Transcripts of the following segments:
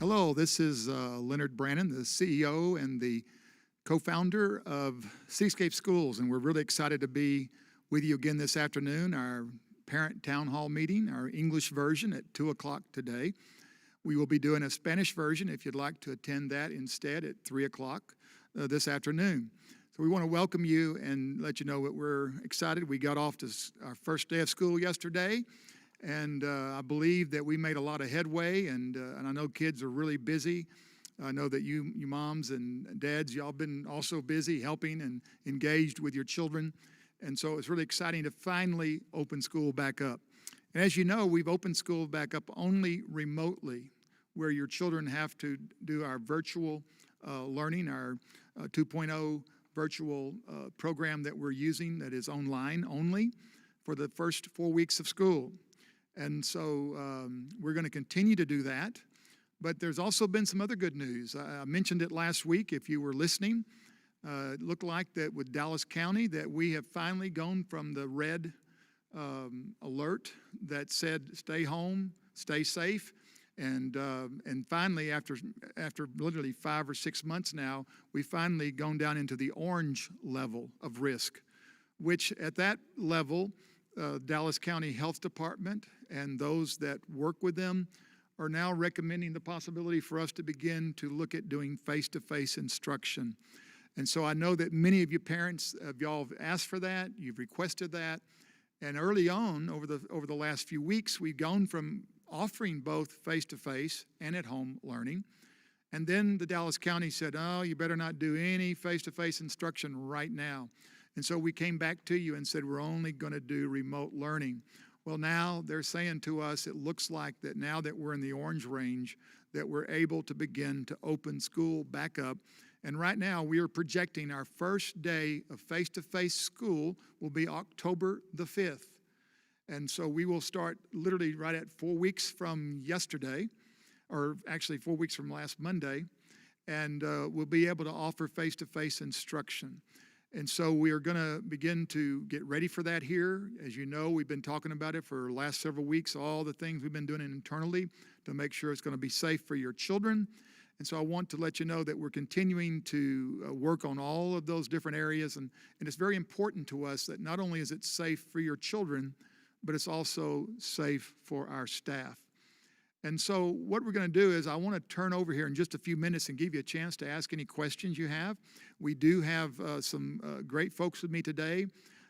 Hello, this is Leonard Brannon, the CEO and the co-founder of Cityscape Schools, and we're really excited to be with you again this afternoon, our parent town hall meeting, our English version at 2 o'clock today. We will be doing a Spanish version if you'd like to attend that instead at 3 o'clock this afternoon. So we want to welcome you and let you know that we're excited. We got off to our first day of school yesterday, and I believe that we made a lot of headway, and I know kids are really busy. I know that you moms and dads, y'all been also busy helping and engaged with your children. And so it's really exciting to finally open school back up. And as you know, we've opened school back up only remotely, where your children have to do our virtual learning, our 2.0 virtual program that we're using that is online only for the first 4 weeks of school. And so we're going to continue to do that. But there's also been some other good news. I mentioned it last week if you were listening. It looked like that with Dallas County that we have finally gone from the red alert that said stay home, stay safe. And finally, after literally 5 or 6 months now, we've finally gone down into the orange level of risk, which at that level, Dallas County Health Department and those that work with them are now recommending the possibility for us to begin to look at doing face-to-face instruction. And so I know that many of you parents, y'all have asked for that, you've requested that, and early on, over the last few weeks, we've gone from offering both face-to-face and at-home learning. And then the Dallas County said, oh, you better not do any face-to-face instruction right now. And so we came back to you and said, we're only going to do remote learning. Well, now they're saying to us, it looks like that now that we're in the orange range, that we're able to begin to open school back up. And right now we are projecting our first day of face-to-face school will be October the 5th. And so we will start literally right at 4 weeks from yesterday, or actually 4 weeks from last Monday, and we'll be able to offer face-to-face instruction. And so we are going to begin to get ready for that here. As you know, we've been talking about it for the last several weeks, all the things we've been doing internally to make sure it's going to be safe for your children. And so I want to let you know that we're continuing to work on all of those different areas. And it's very important to us that not only is it safe for your children, but it's also safe for our staff. And so what we're going to do is I want to turn over here in just a few minutes and give you a chance to ask any questions you have. We do have some great folks with me today.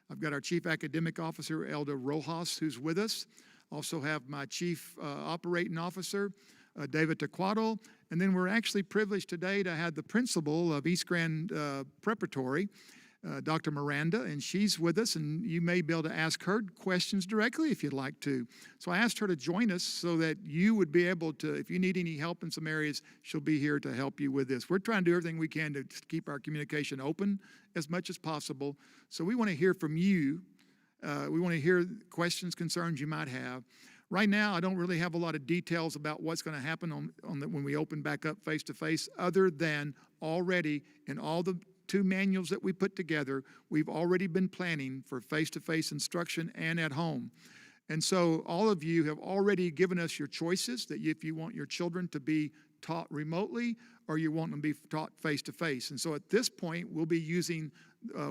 I've got our Chief Academic Officer, Elda Rojas, who's with us. Also have my Chief Operating Officer, David Tequado. And then we're actually privileged today to have the principal of East Grand Preparatory, Dr. Miranda, and she's with us, and you may be able to ask her questions directly if you'd like to. So I asked her to join us so that you would be able to, if you need any help in some areas, she'll be here to help you with this. We're trying to do everything we can to keep our communication open as much as possible. So we want to hear from you. We want to hear questions, concerns you might have. Right now, I don't really have a lot of details about what's going to happen when we open back up face-to-face, other than already in all the 2 manuals that we put together, we've already been planning for face-to-face instruction and at home. And so all of you have already given us your choices, that if you want your children to be taught remotely or you want them to be taught face-to-face. And so at this point, we'll be using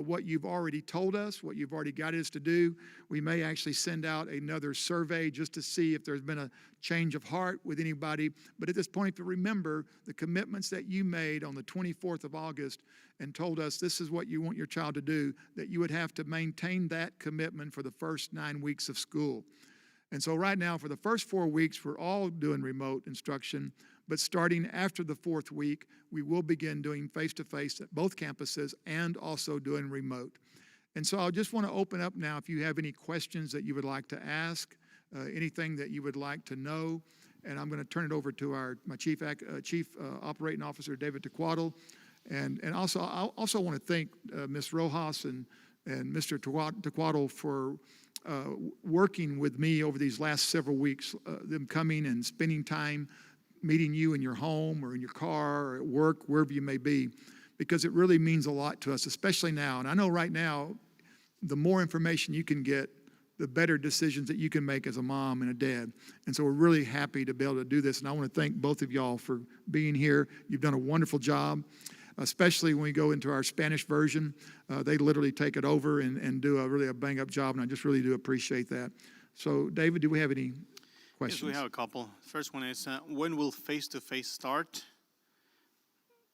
what you've already told us, what you've already guided us to do. We may actually send out another survey just to see if there's been a change of heart with anybody. But at this point, to remember the commitments that you made on the 24th of August and told us this is what you want your child to do, that you would have to maintain that commitment for the first 9 weeks of school. And so right now, for the first 4 weeks, we're all doing remote instruction. But starting after the 4th week, we will begin doing face-to-face at both campuses and also doing remote. And so I just want to open up now if you have any questions that you would like to ask, anything that you would like to know. And I'm going to turn it over to my Chief Operating Officer, David Tequado. And also, I also want to thank Ms. Rojas and Mr. Tequado for working with me over these last several weeks, them coming and spending time meeting you in your home or in your car or at work, wherever you may be, because it really means a lot to us, especially now. And I know right now, the more information you can get the better decisions that you can make as a mom and a dad. And so we're really happy to be able to do this. And I want to thank both of y'all for being here. You've done a wonderful job, especially when we go into our Spanish version. They literally take it over and do a bang-up job, and I just really do appreciate that. So, David, do we have any questions? Yes, we have a couple. First one is, when will face-to-face start?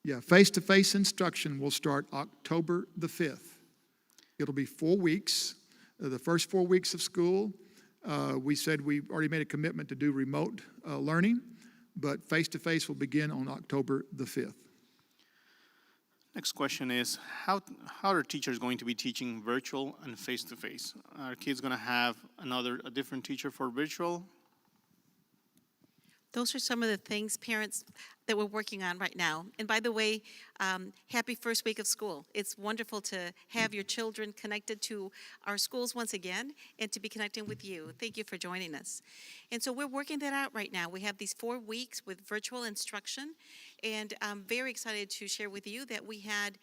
Yeah, face-to-face instruction will start October the 5th. It'll be 4 weeks. The first 4 weeks of school, we said we've already made a commitment to do remote learning, but face-to-face will begin on October the 5th. Next question is, how are teachers going to be teaching virtual and face-to-face? Are kids going to have a different teacher for virtual? Those are some of the things, parents, that we're working on right now. And by the way, happy first week of school. It's wonderful to have your children connected to our schools once again and to be connecting with you. Thank you for joining us. And so we're working that out right now. We have these 4 weeks with virtual instruction, and I'm very excited to share with you that we had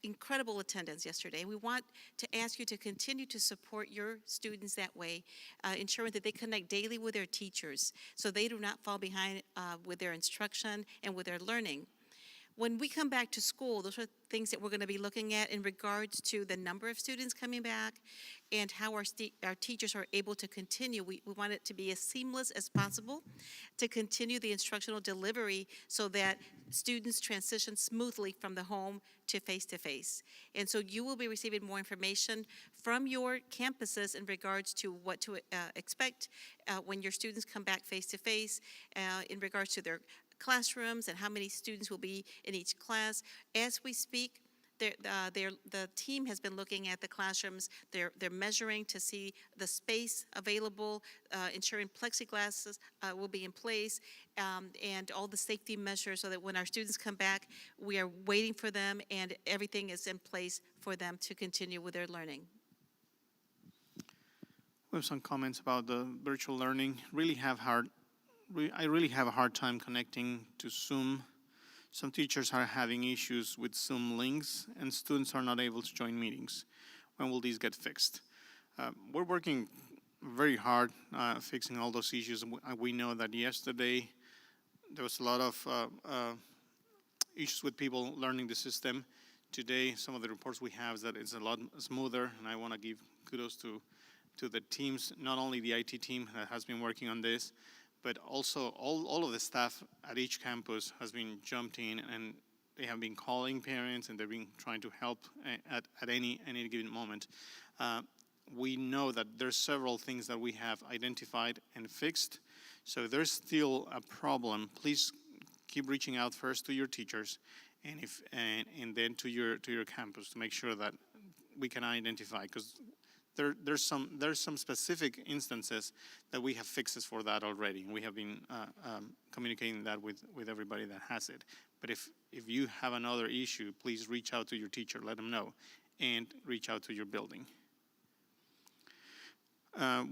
incredible attendance yesterday. We want to ask you to continue to support your students that way, ensuring that they connect daily with their teachers so they do not fall behind with their instruction and with their learning. When we come back to school, those are things that we're going to be looking at in regards to the number of students coming back and how our teachers are able to continue. We want it to be as seamless as possible to continue the instructional delivery so that students transition smoothly from the home to face-to-face. And so you will be receiving more information from your campuses in regards to what to expect when your students come back face-to-face in regards to their classrooms and how many students will be in each class. As we speak, the team has been looking at the classrooms. They're measuring to see the space available, ensuring plexiglass will be in place, and all the safety measures so that when our students come back, we are waiting for them and everything is in place for them to continue with their learning. We have some comments about the virtual learning. I really have a hard time connecting to Zoom. Some teachers are having issues with Zoom links, and students are not able to join meetings. When will these get fixed? We're working very hard fixing all those issues. We know that yesterday there was a lot of issues with people learning the system. Today, some of the reports we have is that it's a lot smoother, and I want to give kudos to the teams, not only the IT team that has been working on this, but also all of the staff at each campus has been jumped in, and they have been calling parents, and they've been trying to help at any given moment. We know that there's several things that we have identified and fixed. So if there's still a problem, please keep reaching out first to your teachers, and then to your campus to make sure that we can identify, because there's some specific instances that we have fixes for that already, and we have been communicating that with everybody that has it. But if you have another issue, please reach out to your teacher, let them know, and reach out to your building.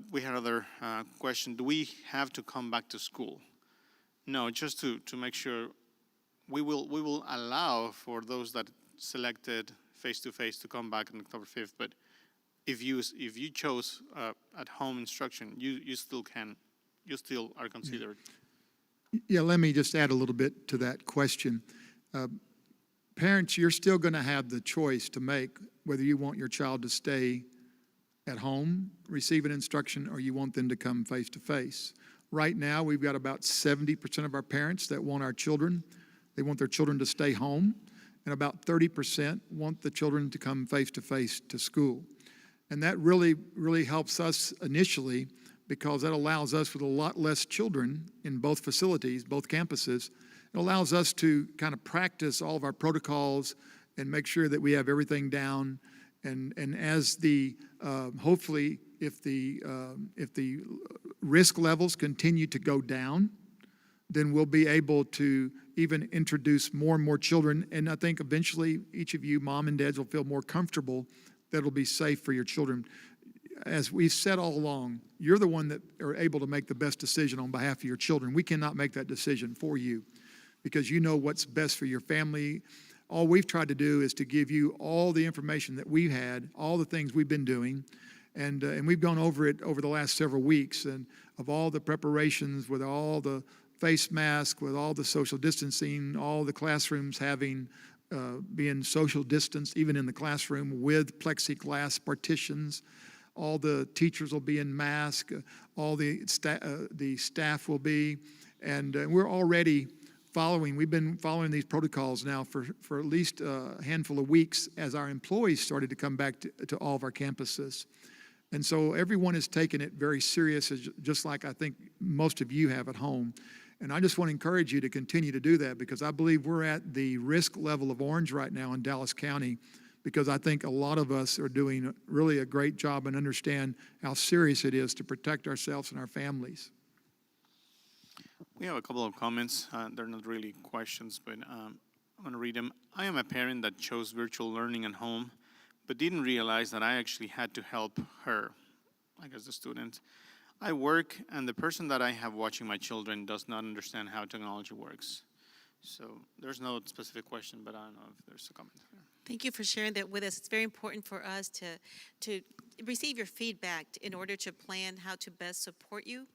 We had another question. Do we have to come back to school? No, just to make sure, we will allow for those that selected face-to-face to come back on October 5th, but if you chose at-home instruction, you still are considered. Yeah, let me just add a little bit to that question. Parents, you're still going to have the choice to make whether you want your child to stay at home, receiving instruction, or you want them to come face-to-face. Right now, we've got about 70% of our parents that want they want their children to stay home, and about 30% want the children to come face-to-face to school. And that really, really helps us initially, because that allows us, with a lot less children in both facilities, both campuses, it allows us to kind of practice all of our protocols and make sure that we have everything down. And as hopefully, if the risk levels continue to go down, then we'll be able to even introduce more and more children. And I think eventually each of you, mom and dads, will feel more comfortable that it'll be safe for your children. As we've said all along, you're the one that are able to make the best decision on behalf of your children. We cannot make that decision for you because you know what's best for your family. All we've tried to do is to give you all the information that we've had, all the things we've been doing, And we've gone over it over the last several weeks, and of all the preparations with all the face masks, with all the social distancing, all the classrooms having being social distanced, even in the classroom with plexiglass partitions. All the teachers will be in masks, all the staff will be, and we're already we've been following these protocols now for at least a handful of weeks as our employees started to come back to all of our campuses. And so everyone is taking it very serious, just like I think most of you have at home. And I just want to encourage you to continue to do that, because I believe we're at the risk level of orange right now in Dallas County, because I think a lot of us are doing really a great job and understand how serious it is to protect ourselves and our families. We have a couple of comments. They're not really questions, but I'm going to read them. I am a parent that chose virtual learning at home, but didn't realize that I actually had to help her, I guess the student. I work, and the person that I have watching my children does not understand how technology works. So there's no specific question, but I don't know if there's a comment there. Thank you for sharing that with us. It's very important for us to receive your feedback in order to plan how to best support you.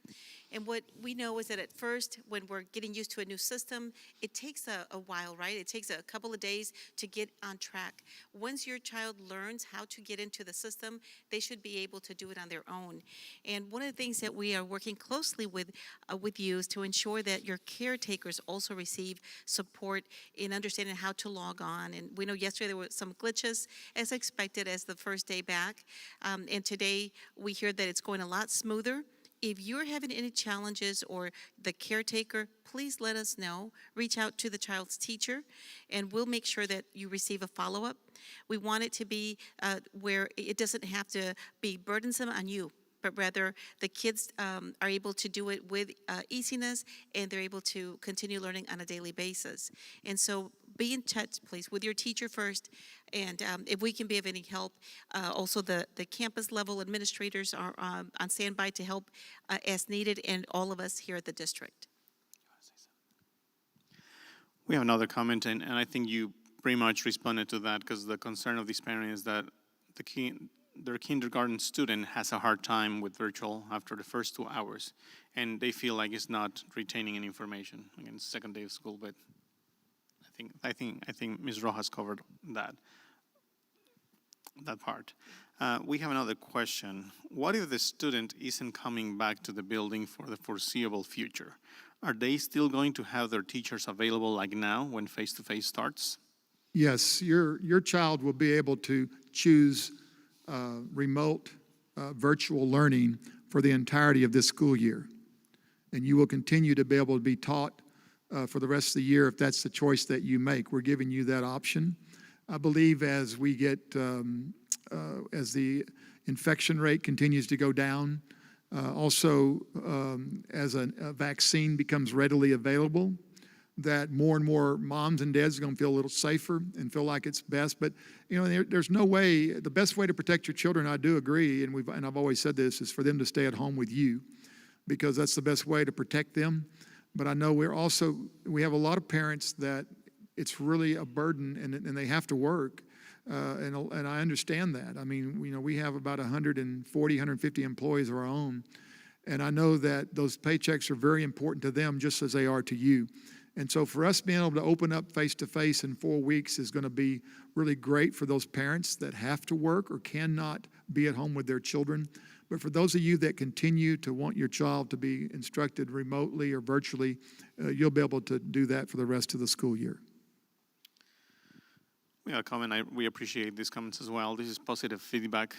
And what we know is that at first, when we're getting used to a new system, it takes a while, right? It takes a couple of days to get on track. Once your child learns how to get into the system, they should be able to do it on their own. And one of the things that we are working closely with you is to ensure that your caretakers also receive support in understanding how to log on. And we know yesterday there were some glitches, as expected, as the first day back. And today we hear that it's going a lot smoother. If you're having any challenges or the caretaker, please let us know. Reach out to the child's teacher, and we'll make sure that you receive a follow-up. We want it to be where it doesn't have to be burdensome on you, but rather the kids are able to do it with easiness, and they're able to continue learning on a daily basis. And so be in touch, please, with your teacher first, and if we can be of any help, also the campus level administrators are on standby to help as needed, and all of us here at the district. We have another comment, and I think you pretty much responded to that, because the concern of this parent is that their kindergarten student has a hard time with virtual after the first 2 hours, and they feel like it's not retaining any information. Again, it's the second day of school, but I think Ms. Rojas covered that part. We have another question. What if the student isn't coming back to the building for the foreseeable future? Are they still going to have their teachers available like now when face-to-face starts? Yes, your child will be able to choose remote virtual learning for the entirety of this school year. And you will continue to be able to be taught for the rest of the year if that's the choice that you make. We're giving you that option. I believe as we get, as the infection rate continues to go down, also as a vaccine becomes readily available, that more and more moms and dads are going to feel a little safer and feel like it's best. But you know, there's no way. The best way to protect your children, I do agree, and I've always said this, is for them to stay at home with you, because that's the best way to protect them. But I know we have a lot of parents that it's really a burden, and they have to work, and I understand that. I mean, you know, we have about 140, 150 employees of our own, and I know that those paychecks are very important to them just as they are to you. And so for us being able to open up face-to-face in 4 weeks is going to be really great for those parents that have to work or cannot be at home with their children. But for those of you that continue to want your child to be instructed remotely or virtually, you'll be able to do that for the rest of the school year. We have a comment. We appreciate these comments as well. This is positive feedback.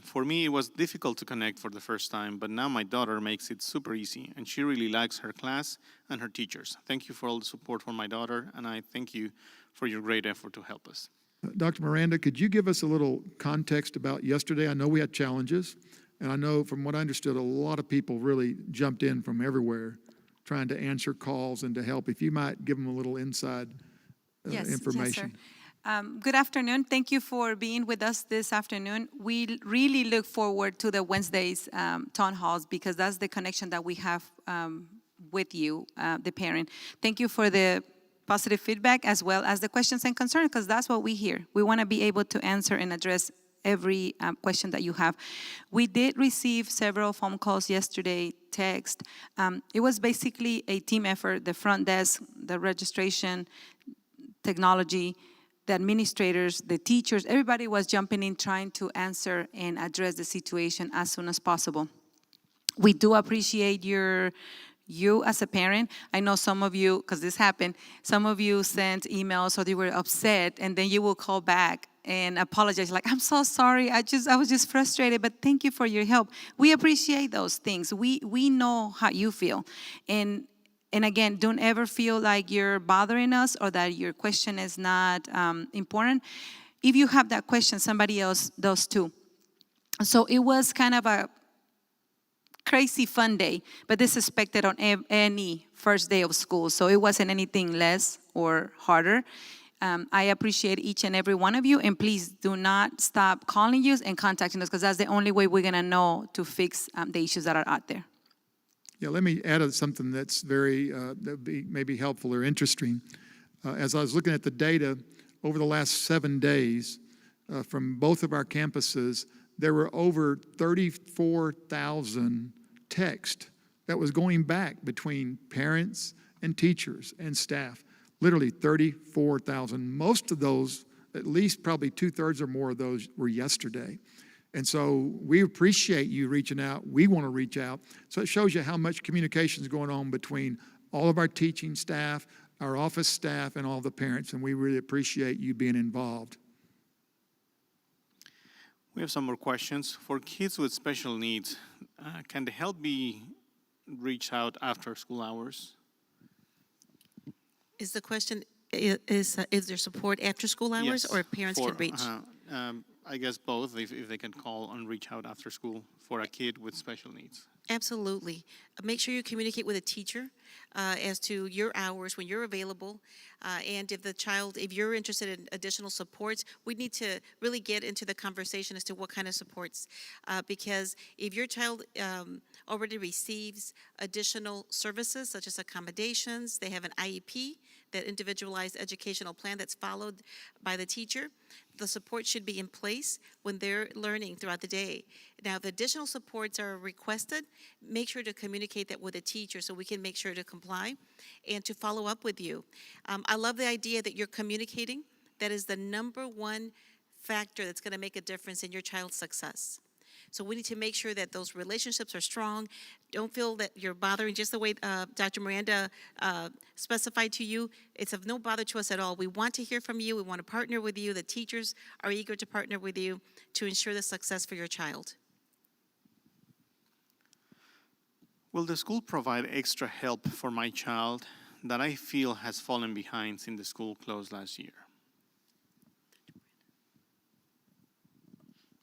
For me, it was difficult to connect for the first time, but now my daughter makes it super easy, and she really likes her class and her teachers. Thank you for all the support for my daughter, and I thank you for your great effort to help us. Dr. Miranda, could you give us a little context about yesterday? I know we had challenges, and I know from what I understood, a lot of people really jumped in from everywhere trying to answer calls and to help. If you might give them a little inside information. Yes, sir. Good afternoon. Thank you for being with us this afternoon. We really look forward to the Wednesdays town halls, because that's the connection that we have with you, the parent. Thank you for the positive feedback as well as the questions and concerns, because that's what we hear. We want to be able to answer and address every question that you have. We did receive several phone calls yesterday, text. It was basically a team effort, the front desk, the registration, technology, the administrators, the teachers, everybody was jumping in trying to answer and address the situation as soon as possible. We do appreciate you as a parent. I know some of you, because this happened, some of you sent emails or they were upset, and then you will call back and apologize, like, I'm so sorry, I was just frustrated, but thank you for your help. We appreciate those things. We know how you feel. And again, don't ever feel like you're bothering us or that your question is not important. If you have that question, somebody else does too. So it was kind of a crazy fun day, but this is expected on any first day of school. So it wasn't anything less or harder. I appreciate each and every one of you, and please do not stop calling us and contacting us, because that's the only way we're gonna know to fix the issues that are out there. Yeah, let me add something that's very, that may be helpful or interesting. As I was looking at the data over the last 7 days from both of our campuses, there were over 34,000 texts that was going back between parents and teachers and staff. Literally 34,000. Most of those, at least probably 2/3 or more of those, were yesterday. And so we appreciate you reaching out. We want to reach out. So it shows you how much communication is going on between all of our teaching staff, our office staff, and all the parents. And we really appreciate you being involved. We have some more questions. For kids with special needs, can the help be reached out after school hours? Is the question, is there support after school hours, Yes, or parents can reach? I guess both, if they can call and reach out after school for a kid with special needs. Absolutely. Make sure you communicate with a teacher as to your hours when you're available. And if you're interested in additional supports, we need to really get into the conversation as to what kind of supports. Because if your child already receives additional services such as accommodations, they have an IEP, that individualized educational plan that's followed by the teacher, the support should be in place when they're learning throughout the day. Now, if additional supports are requested, make sure to communicate that with the teacher so we can make sure to comply and to follow up with you. I love the idea that you're communicating. That is the number one factor that's going to make a difference in your child's success. So we need to make sure that those relationships are strong. Don't feel that you're bothering, just the way Dr. Miranda specified to you. It's of no bother to us at all. We want to hear from you. We want to partner with you. The teachers are eager to partner with you to ensure the success for your child. Will the school provide extra help for my child that I feel has fallen behind since the school closed last year?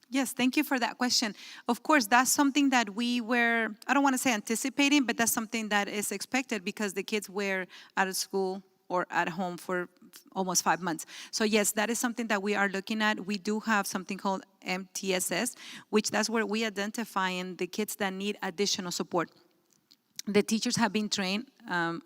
Yes, thank you for that question. Of course, that's something that we were, I don't want to say anticipating, but that's something that is expected because the kids were out of school or at home for almost 5 months. So yes, that is something that we are looking at. We do have something called MTSS, which that's where we identify the kids that need additional support. The teachers have been trained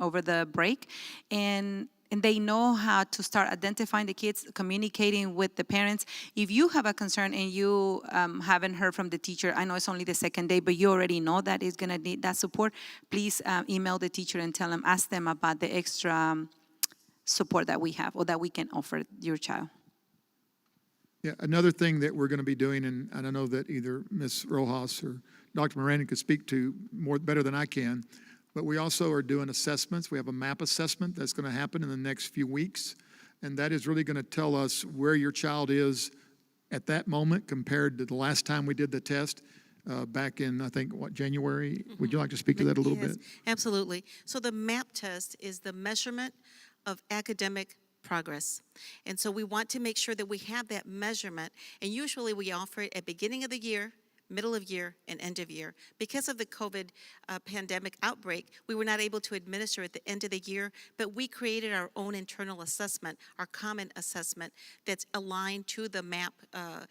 over the break, and they know how to start identifying the kids, communicating with the parents. If you have a concern and you haven't heard from the teacher, I know it's only the second day, but you already know that is going to need that support, please email the teacher and tell them, ask them about the extra support that we have or that we can offer your child. Yeah, another thing that we're going to be doing, and I know that either Ms. Rojas or Dr. Miranda could speak to better than I can, but we also are doing assessments. We have a MAP assessment that's going to happen in the next few weeks, and that is really going to tell us where your child is at that moment compared to the last time we did the test back in, I think, January? Mm-hmm. Would you like to speak to that a little bit? Absolutely. So the MAP test is the measurement of academic progress. And so we want to make sure that we have that measurement, and usually we offer it at beginning of the year, middle of year, and end of year. Because of the COVID pandemic outbreak, we were not able to administer at the end of the year, but we created our own internal assessment, our common assessment that's aligned to the MAP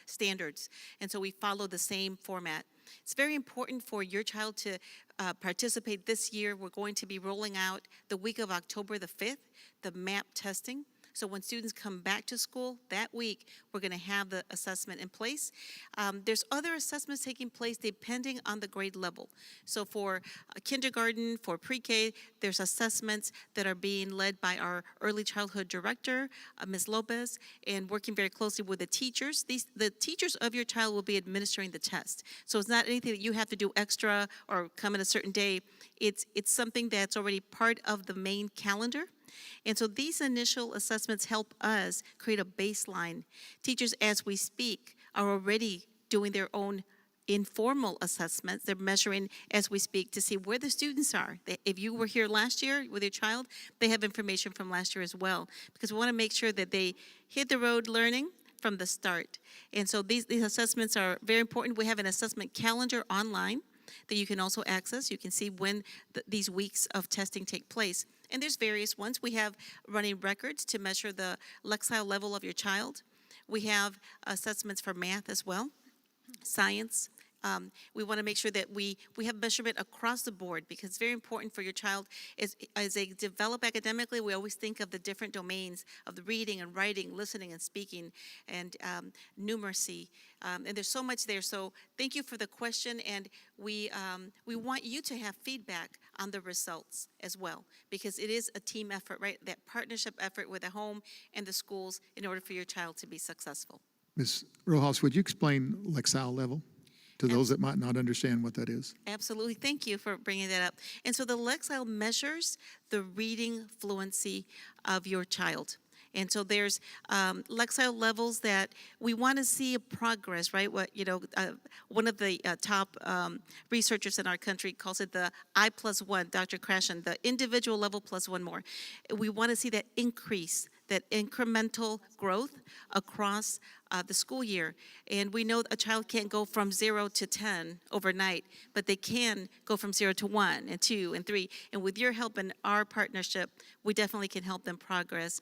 standards. And so we follow the same format. It's very important for your child to participate this year. We're going to be rolling out the week of October the 5th, the MAP testing. So when students come back to school that week, we're going to have the assessment in place. There's other assessments taking place depending on the grade level. So for kindergarten, for pre-K, there's assessments that are being led by our early childhood director, Ms. Lopez, and working very closely with the teachers. The teachers of your child will be administering the test. So it's not anything that you have to do extra or come in a certain day. It's something that's already part of the main calendar. And so these initial assessments help us create a baseline. Teachers, as we speak, are already doing their own informal assessments. They're measuring as we speak to see where the students are. If you were here last year with your child, they have information from last year as well, because we want to make sure that they hit the road learning from the start. And so these assessments are very important. We have an assessment calendar online that you can also access. You can see when these weeks of testing take place. And there's various ones. We have running records to measure the Lexile level of your child. We have assessments for math as well, science. We want to make sure that we have measurement across the board, because it's very important for your child. As they develop academically, we always think of the different domains of the reading and writing, listening and speaking, and numeracy. And there's so much there. So thank you for the question, and we want you to have feedback on the results as well, because it is a team effort, right? That partnership effort with the home and the schools in order for your child to be successful. Ms. Rojas, would you explain Lexile level to those that might not understand what that is? Absolutely. Thank you for bringing that up. And so the Lexile measures the reading fluency of your child. And so there's Lexile levels that we want to see a progress, right? One of the top researchers in our country calls it the I+1, Dr. Krashen, the individual level plus one more. We want to see that increase, that incremental growth across the school year. And we know a child can't go from 0 to 10 overnight, but they can go from 0 to 1 and 2 and 3. And with your help and our partnership, we definitely can help them progress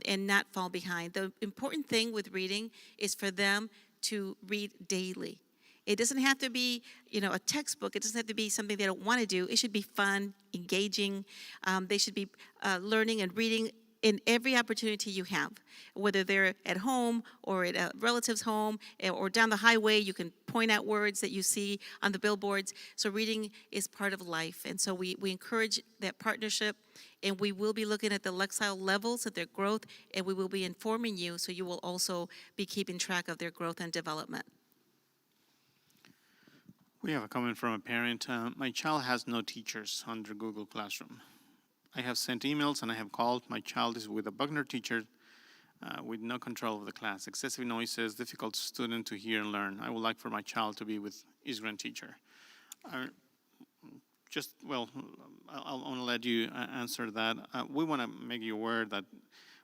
and not fall behind. The important thing with reading is for them to read daily. It doesn't have to be, a textbook. It doesn't have to be something they don't want to do. It should be fun, engaging. They should be learning and reading in every opportunity you have, whether they're at home or at a relative's home or down the highway. You can point out words that you see on the billboards. So reading is part of life. And so we encourage that partnership, and we will be looking at the Lexile levels of their growth, and we will be informing you, so you will also be keeping track of their growth and development. We have a comment from a parent. My child has no teachers under Google Classroom. I have sent emails and I have called. My child is with a Buckner teacher with no control of the class. Excessive noises, difficult student to hear and learn. I would like for my child to be with his grand teacher. I want to let you answer that. We want to make you aware that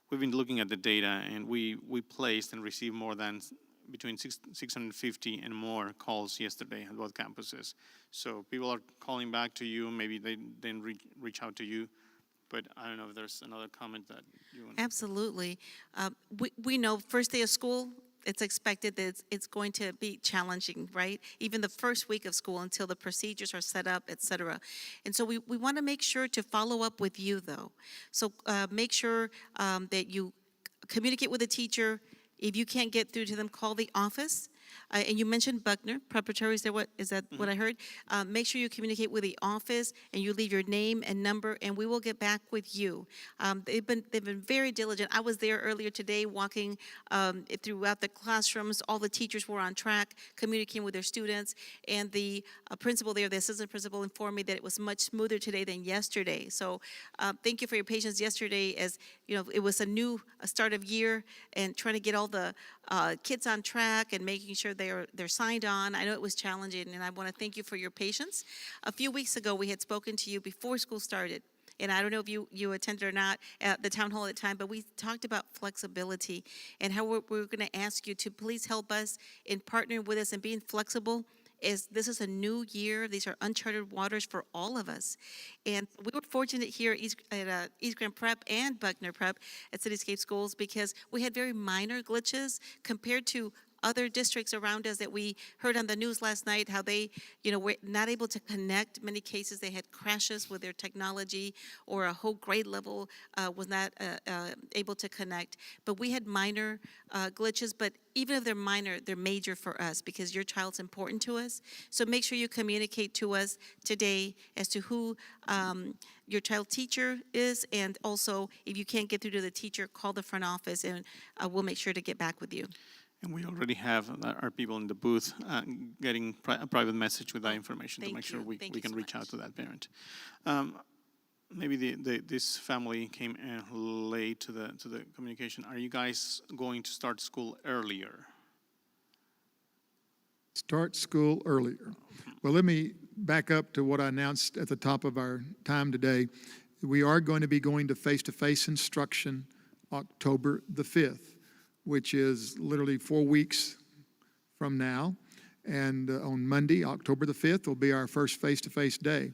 we've been looking at the data, and we placed and received more than between 650 and more calls yesterday at both campuses. So people are calling back to you. Maybe they didn't reach out to you. But I don't know if there's another comment that you want. Absolutely. We know first day of school, it's expected that it's going to be challenging, right? Even the first week of school until the procedures are set up, et cetera. And so we want to make sure to follow up with you, though. So make sure that you communicate with the teacher. If you can't get through to them, call the office. And you mentioned Buckner Preparatory. Is that what I heard? Make sure you communicate with the office and you leave your name and number, and we will get back with you. They've been very diligent. I was there earlier today, walking throughout the classrooms. All the teachers were on track, communicating with their students, and the principal there, the assistant principal, informed me that it was much smoother today than yesterday. So thank you for your patience yesterday. As it was a start of year, and trying to get all the kids on track and making sure they're signed on. I know it was challenging, and I want to thank you for your patience. A few weeks ago, we had spoken to you before school started, and I don't know if you attended or not at the town hall at the time, but we talked about flexibility and how we're going to ask you to please help us in partnering with us and being flexible. This is a new year. These are uncharted waters for all of us. And we were fortunate here at East Grand Prep and Buckner Prep at Cityscape Schools, because we had very minor glitches compared to other districts around us that we heard on the news last night, how they, were not able to connect. Many cases they had crashes with their technology, or a whole grade level was not able to connect. But we had minor glitches, but even if they're minor, they're major for us because your child's important to us. So make sure you communicate to us today as to who your child teacher is, and also if you can't get through to the teacher, call the front office and we'll make sure to get back with you. And we already have our people in the booth getting a private message with that information to Thank make sure you. we Thank you can so reach out much. to that parent. Maybe this family came late to the communication. Are you guys going to start school earlier? Start school earlier. Well, let me back up to what I announced at the top of our time today. We are going to be going to face-to-face instruction October the 5th, which is literally 4 weeks from now. And on Monday, October the 5th, will be our first face-to-face day.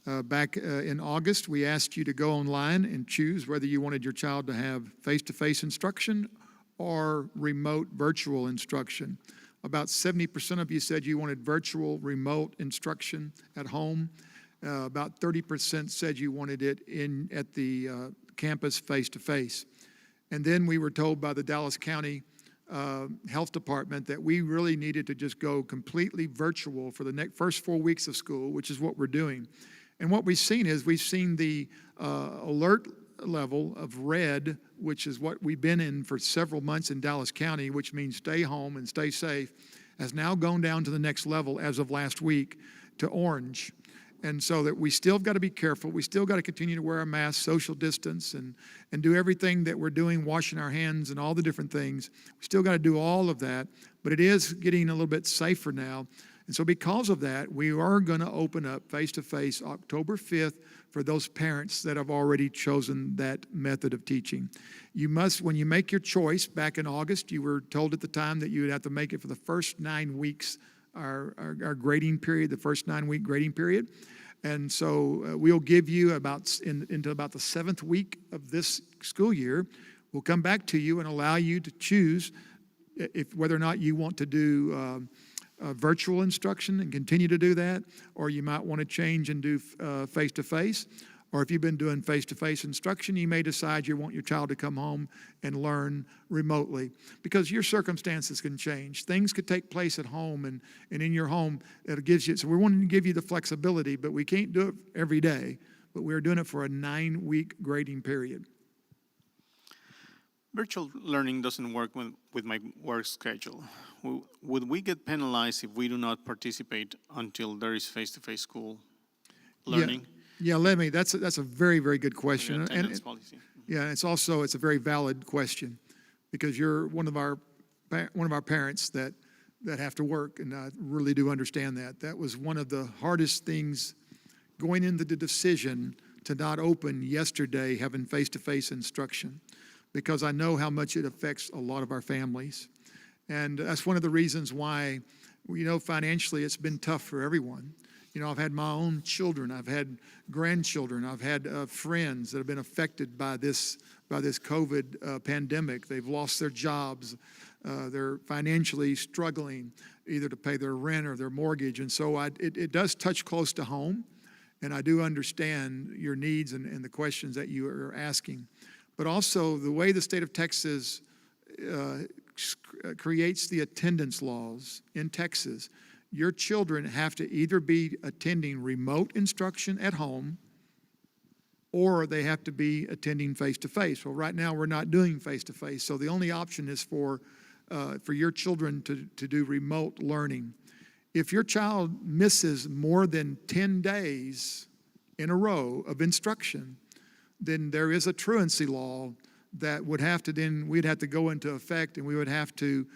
Back in August, we asked you to go online and choose whether you wanted your child to have face-to-face instruction or remote virtual instruction. About 70% of you said you wanted virtual remote instruction at home. About 30% said you wanted it at the campus face-to-face. And then we were told by the Dallas County Health Department that we really needed to just go completely virtual for the first 4 weeks of school, which is what we're doing. And what we've seen is we've seen the alert level of red, which is what we've been in for several months in Dallas County, which means stay home and stay safe, has now gone down to the next level as of last week to orange. And so that we still got to be careful. We still got to continue to wear our masks, social distance, and do everything that we're doing, washing our hands and all the different things. We still got to do all of that, but it is getting a little bit safer now. And so because of that, we are going to open up face-to-face October 5th for those parents that have already chosen that method of teaching. You must, when you make your choice, back in August, you were told at the time that you would have to make it for the first 9 weeks, our grading period, the first 9-week grading period. And so we'll give you into about the 7th week of this school year, we'll come back to you and allow you to choose whether or not you want to do virtual instruction and continue to do that, or you might want to change and do face-to-face. Or if you've been doing face-to-face instruction, you may decide you want your child to come home and learn remotely, because your circumstances can change. Things could take place at home and in your home. It gives you, so we're wanting to give you the flexibility, but we can't do it every day. But we're doing it for a 9-week grading period. Virtual learning doesn't work with my work schedule. Would we get penalized if we do not participate until there is face-to-face school learning? Yeah, that's a very, very good question. Attendance policy. Yeah, it's a very valid question, because you're one of our parents that have to work, and I really do understand that. That was one of the hardest things going into the decision to not open yesterday, having face-to-face instruction, because I know how much it affects a lot of our families. And that's one of the reasons why, financially it's been tough for everyone. I've had my own children, I've had grandchildren, I've had friends that have been affected by this COVID pandemic. They've lost their jobs. They're financially struggling either to pay their rent or their mortgage. And so it does touch close to home. And I do understand your needs and the questions that you are asking. But also the way the state of Texas creates the attendance laws in Texas, your children have to either be attending remote instruction at home, or they have to be attending face-to-face. Well, right now we're not doing face-to-face, so the only option is for your children to do remote learning. If your child misses more than 10 days in a row of instruction, then there is a truancy law that we'd have to go into effect, and we would have to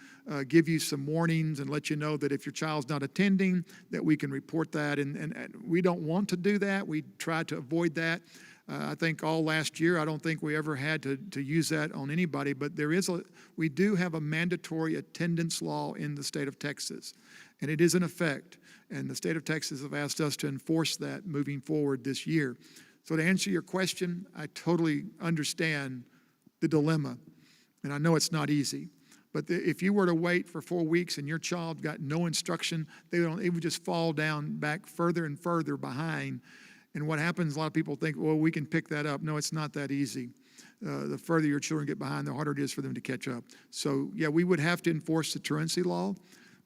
give you some warnings and let you know that if your child's not attending, that we can report that. And we don't want to do that. We try to avoid that. I think all last year, I don't think we ever had to use that on anybody, but we do have a mandatory attendance law in the state of Texas, and it is in effect. And the state of Texas have asked us to enforce that moving forward this year. So to answer your question, I totally understand the dilemma, and I know it's not easy, But if you were to wait for 4 weeks and your child got no instruction, it would just fall down back further and further behind. And what happens, a lot of people think, well, we can pick that up. No, it's not that easy. The further your children get behind, the harder it is for them to catch up. So, yeah, we would have to enforce the truancy law,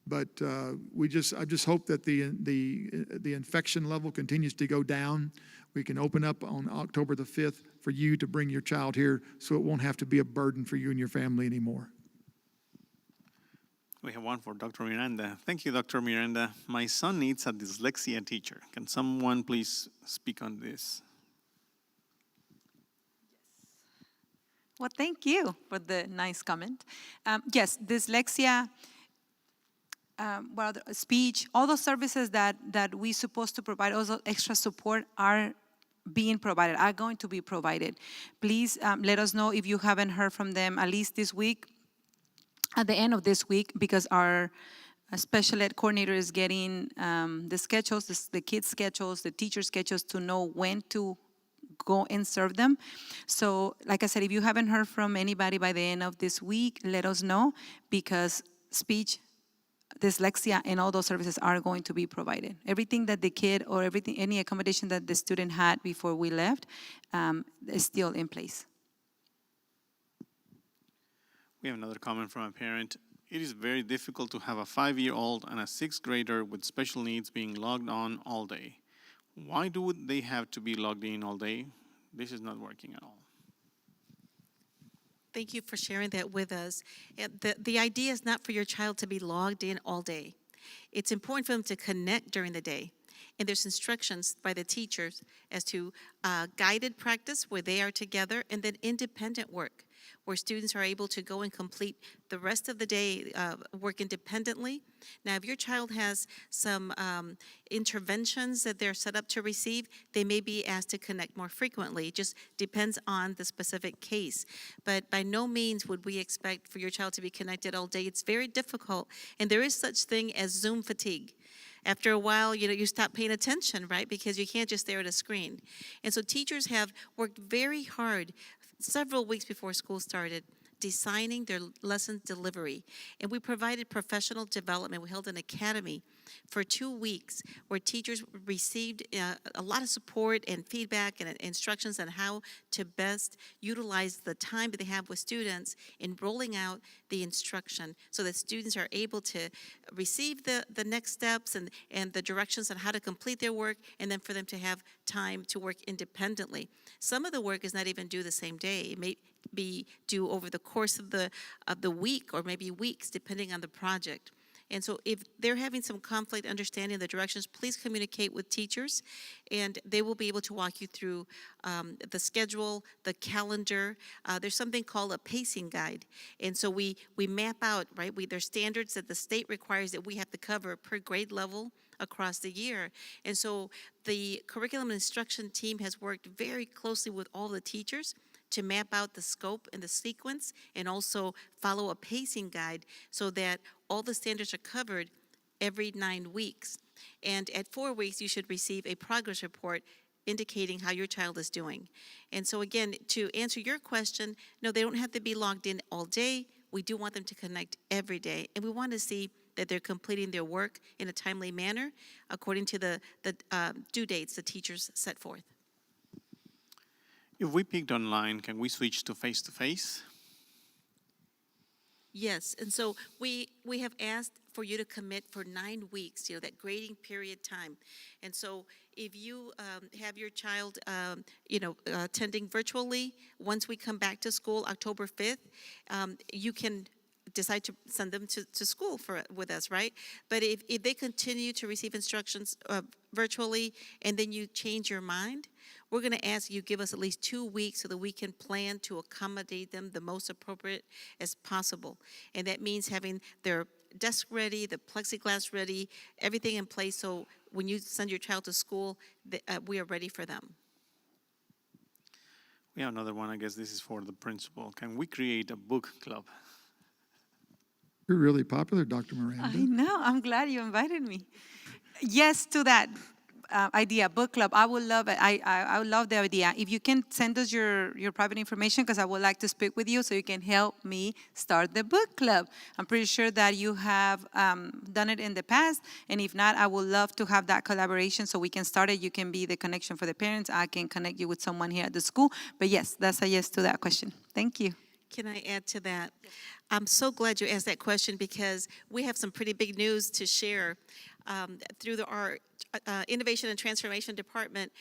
but I just hope that the infection level continues to go down. We can open up on October the 5th for you to bring your child here so it won't have to be a burden for you and your family anymore. We have one for Dr. Miranda. Thank you, Dr. Miranda. My son needs a dyslexia teacher. Can someone please speak on this? Well, thank you for the nice comment. Yes, dyslexia, speech, all those services that we're supposed to provide, also extra support are being provided, are going to be provided. Please let us know if you haven't heard from them at least this week, at the end of this week, because our special ed coordinator is getting the schedules, the kids' schedules, the teacher schedules to know when to go and serve them. So, like I said, if you haven't heard from anybody by the end of this week, let us know, because speech, dyslexia, and all those services are going to be provided. Everything that the kid or any accommodation that the student had before we left is still in place. We have another comment from a parent. It is very difficult to have a 5-year-old and a 6th grader with special needs being logged on all day. Why do they have to be logged in all day? This is not working at all. Thank you for sharing that with us. The idea is not for your child to be logged in all day. It's important for them to connect during the day. And there's instructions by the teachers as to guided practice where they are together, and then independent work where students are able to go and complete the rest of the day work independently. Now, if your child has some interventions that they're set up to receive, they may be asked to connect more frequently. It just depends on the specific case. But by no means would we expect for your child to be connected all day. It's very difficult, and there is such thing as Zoom fatigue. After a while, you stop paying attention, right? Because you can't just stare at a screen. And so teachers have worked very hard several weeks before school started, designing their lesson delivery. And we provided professional development. We held an academy for 2 weeks where teachers received a lot of support and feedback and instructions on how to best utilize the time that they have with students in rolling out the instruction so that students are able to receive the next steps and the directions on how to complete their work, and then for them to have time to work independently. Some of the work is not even due the same day. It may be due over the course of the week or maybe weeks, depending on the project. And so if they're having some conflict understanding the directions, please communicate with teachers, and they will be able to walk you through the schedule, the calendar. There's something called a pacing guide. And so we map out, right? There's standards that the state requires that we have to cover per grade level across the year. And so the curriculum and instruction team has worked very closely with all the teachers to map out the scope and the sequence, and also follow a pacing guide so that all the standards are covered every 9 weeks. And at 4 weeks, you should receive a progress report indicating how your child is doing. And so again, to answer your question, no, they don't have to be logged in all day. We do want them to connect every day, and we want to see that they're completing their work in a timely manner according to the due dates the teachers set forth. If we picked online, can we switch to face-to-face? Yes, and so we have asked for you to commit for 9 weeks, that grading period time. And so if you have your child, attending virtually, once we come back to school October 5th, you can decide to send them to school with us, right? But if they continue to receive instructions virtually and then you change your mind, we're going to ask you give us at least 2 weeks so that we can plan to accommodate them the most appropriate as possible. And that means having their desk ready, the plexiglass ready, everything in place so when you send your child to school, we are ready for them. We have another one. I guess this is for the principal. Can we create a book club? You're really popular, Dr. Miranda. I know. I'm glad you invited me. Yes to that. idea, book club. I would love it. I would love the idea. If you can send us your private information, because I would like to speak with you so you can help me start the book club. I'm pretty sure that you have done it in the past, and if not, I would love to have that collaboration so we can start it. You can be the connection for the parents. I can connect you with someone here at the school. But yes, that's a yes to that question. Thank you. Can I add to that? I'm so glad you asked that question because we have some pretty big news to share. Through our Innovation and Transformation Department,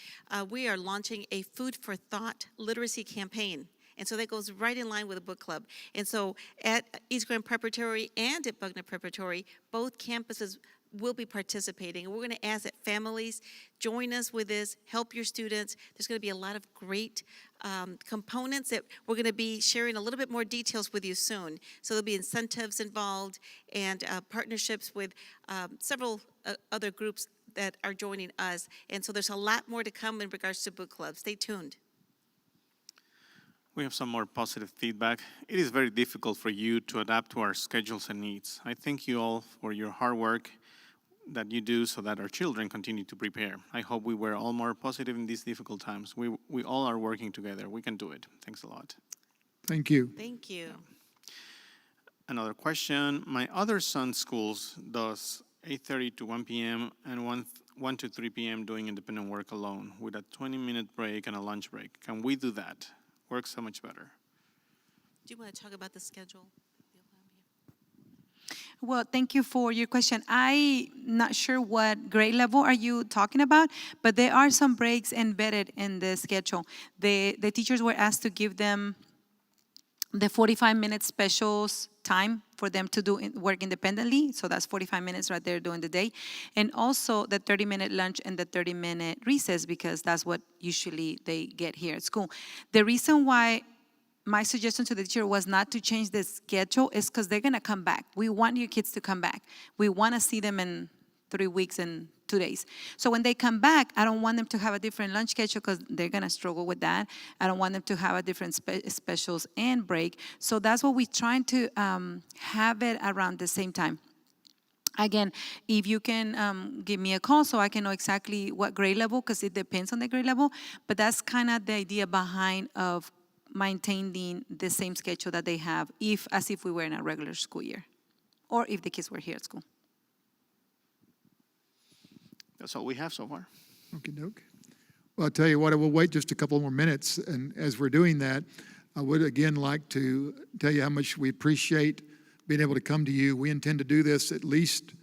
we are launching a Food for Thought literacy campaign. And so that goes right in line with the book club. And so at East Grand Preparatory and at Buckner Preparatory, both campuses will be participating. And we're going to ask that families join us with this, help your students. There's going to be a lot of great components that we're going to be sharing a little bit more details with you soon. So there'll be incentives involved and partnerships with several other groups that are joining us. And so there's a lot more to come in regards to book club. Stay tuned. We have some more positive feedback. It is very difficult for you to adapt to our schedules and needs. I thank you all for your hard work that you do so that our children continue to prepare. I hope we were all more positive in these difficult times. We all are working together. We can do it. Thanks a lot. Thank you. Thank you. Another question. My other son's schools does 8:30 to 1 p.m. and 1 to 3 p.m. doing independent work alone with a 20-minute break and a lunch break. Can we do that? Works so much better. Do you want to talk about the schedule? Well, thank you for your question. I'm not sure what grade level are you talking about, but there are some breaks embedded in the schedule. The teachers were asked to give them the 45-minute specials time for them to do work independently. So that's 45 minutes right there during the day. And also the 30-minute lunch and the 30-minute recess, because that's what usually they get here at school. The reason why my suggestion to the teacher was not to change the schedule is because they're going to come back. We want your kids to come back. We want to see them in 3 weeks and 2 days. So when they come back, I don't want them to have a different lunch schedule because they're going to struggle with that. I don't want them to have a different specials and break. So that's what we're trying to have it around the same time. Again, if you can give me a call so I can know exactly what grade level, because it depends on the grade level, but that's kind of the idea behind of maintaining the same schedule that they have as if we were in a regular school year, or if the kids were here at school. That's all we have so far. Okey-doke. Well, I'll tell you what, I will wait just a couple more minutes, and as we're doing that, I would again like to tell you how much we appreciate being able to come to you. We intend to do this at least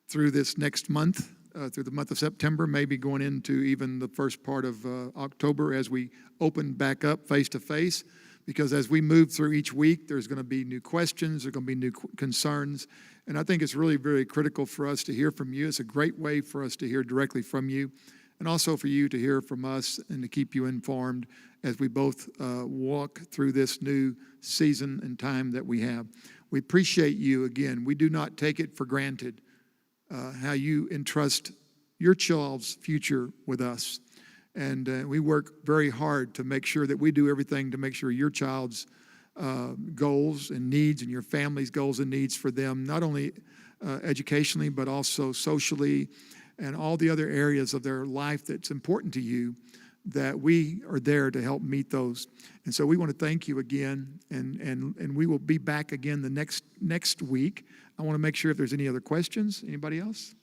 through this next month, through the month of September, maybe going into even the first part of October as we open back up face-to-face, because as we move through each week, there's going to be new questions, there's going to be new concerns, and I think it's really very critical for us to hear from you. It's a great way for us to hear directly from you, and also for you to hear from us and to keep you informed as we both walk through this new season and time that we have. We appreciate you again. We do not take it for granted how you entrust your child's future with us. And we work very hard to make sure that we do everything to make sure your child's goals and needs and your family's goals and needs for them, not only educationally, but also socially and all the other areas of their life that's important to you, that we are there to help meet those. And so we want to thank you again, and we will be back again the next week. I want to make sure if there's any other questions. Anybody else?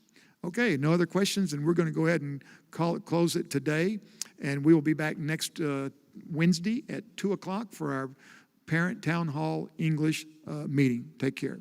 Okay, no other questions, and we're going to go ahead and close it today, and we will be back next Wednesday at 2 o'clock for our Parent Town Hall English meeting. Take care.